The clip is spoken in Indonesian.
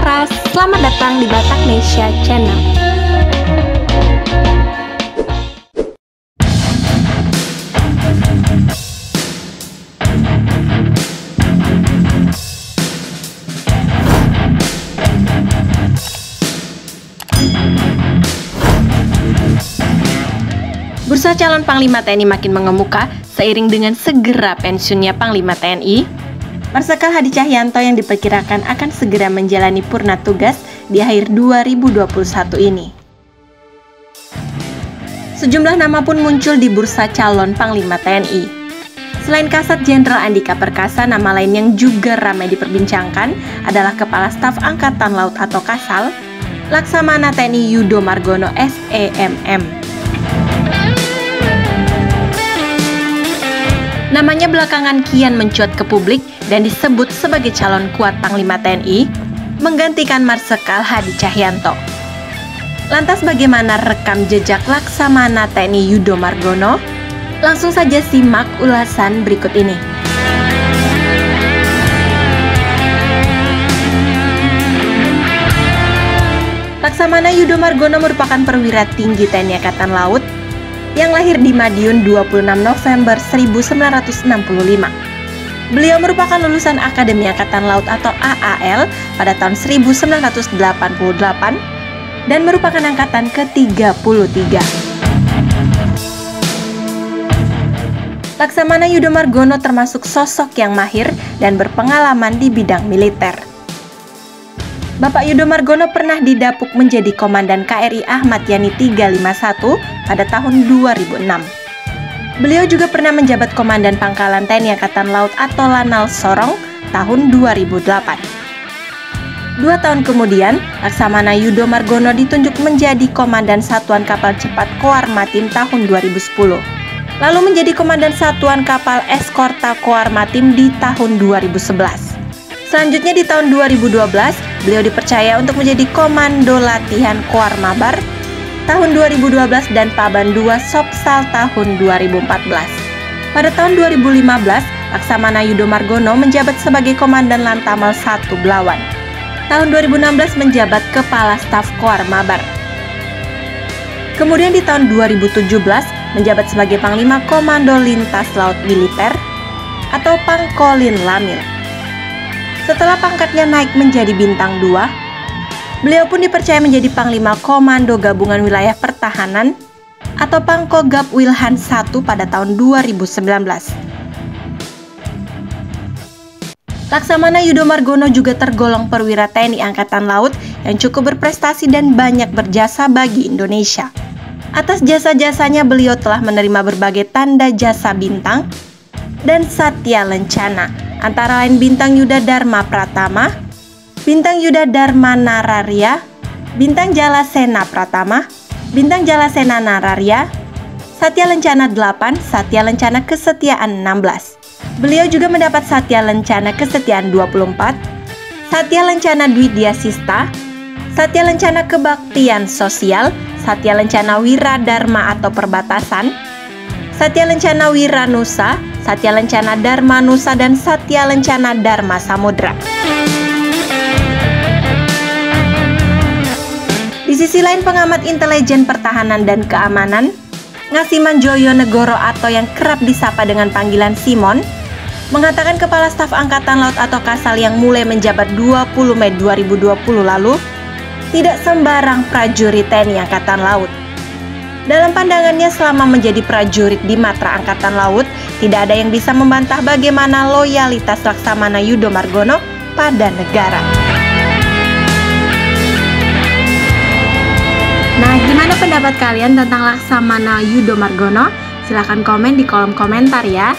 Laras, selamat datang di Batak Nesya Channel. Bursa calon Panglima TNI makin mengemuka seiring dengan segera pensiunnya Panglima TNI, Marsikal Hadi Cahyanto yang diperkirakan akan segera menjalani purna tugas di akhir 2021 ini. Sejumlah nama pun muncul di bursa calon Panglima TNI. Selain Kasat Jenderal Andika Perkasa, nama lain yang juga ramai diperbincangkan adalah Kepala Staf Angkatan Laut atau Kasal, Laksamana TNI Yudo Margono SEMM. Namanya belakangan kian mencuat ke publik dan disebut sebagai calon kuat Panglima TNI, menggantikan Marsikal Hadi Cahyanto. Lantas bagaimana rekam jejak Laksamana TNI Yudo Margono? Langsung saja simak ulasan berikut ini. Laksamana Yudo Margono merupakan perwira tinggi TNI Angkatan Laut yang lahir di Madiun 26 November 1965. Beliau merupakan lulusan Akademi Angkatan Laut atau AAL pada tahun 1988 dan merupakan angkatan ke-33. Laksamana Yudo Margono termasuk sosok yang mahir dan berpengalaman di bidang militer. Bapak Yudo Margono pernah didapuk menjadi Komandan KRI Ahmad Yani 351 pada tahun 2006. Beliau juga pernah menjabat Komandan Pangkalan TNI Angkatan Laut atau Lanal Sorong tahun 2008. 2 tahun kemudian, Laksamana Yudo Margono ditunjuk menjadi Komandan Satuan Kapal Cepat Koarmatim tahun 2010. Lalu menjadi Komandan Satuan Kapal Eskorta Koarmatim di tahun 2011. Selanjutnya di tahun 2012, beliau dipercaya untuk menjadi Komando Latihan Koarmabar tahun 2012 dan Paban 2 Sopsal tahun 2014. Pada tahun 2015, Laksamana Yudo Margono menjabat sebagai Komandan Lantamal 1 Belawan. Tahun 2016 menjabat Kepala Staf Koarmabar. Kemudian di tahun 2017 menjabat sebagai Panglima Komando Lintas Laut Militer atau Pangkolin Lamil. Setelah pangkatnya naik menjadi bintang 2, beliau pun dipercaya menjadi Panglima Komando Gabungan Wilayah Pertahanan atau Pangkogab Wilhan 1 pada tahun 2019. Laksamana Yudo Margono juga tergolong perwira TNI Angkatan Laut yang cukup berprestasi dan banyak berjasa bagi Indonesia. Atas jasa-jasanya beliau telah menerima berbagai tanda jasa bintang dan Satya Lencana, antara lain Bintang Yuda Dharma Pratama, Bintang Yuda Dharma Nararya, Bintang Jalasena Pratama, Bintang Jalasena Nararya, Satya Lencana 8, Satya Lencana Kesetiaan 16. Beliau juga mendapat Satya Lencana Kesetiaan 24, Satya Lencana Dwidya Sista, Satya Lencana Kebaktian Sosial, Satya Lencana Wira Dharma atau Perbatasan, Satya Lencana Wiranusa, Satya Lencana Dharma Nusa, dan Satya Lencana Dharma Samudra. Di sisi lain, pengamat intelijen pertahanan dan keamanan, Ngasiman Joyo Negoro atau yang kerap disapa dengan panggilan Simon, mengatakan Kepala Staf Angkatan Laut atau Kasal yang mulai menjabat 20 Mei 2020 lalu tidak sembarang prajurit TNI Angkatan Laut. Dalam pandangannya, selama menjadi prajurit di Matra Angkatan Laut, tidak ada yang bisa membantah bagaimana loyalitas Laksamana Yudo Margono pada negara. Nah, gimana pendapat kalian tentang Laksamana Yudo Margono? Silahkan komen di kolom komentar ya.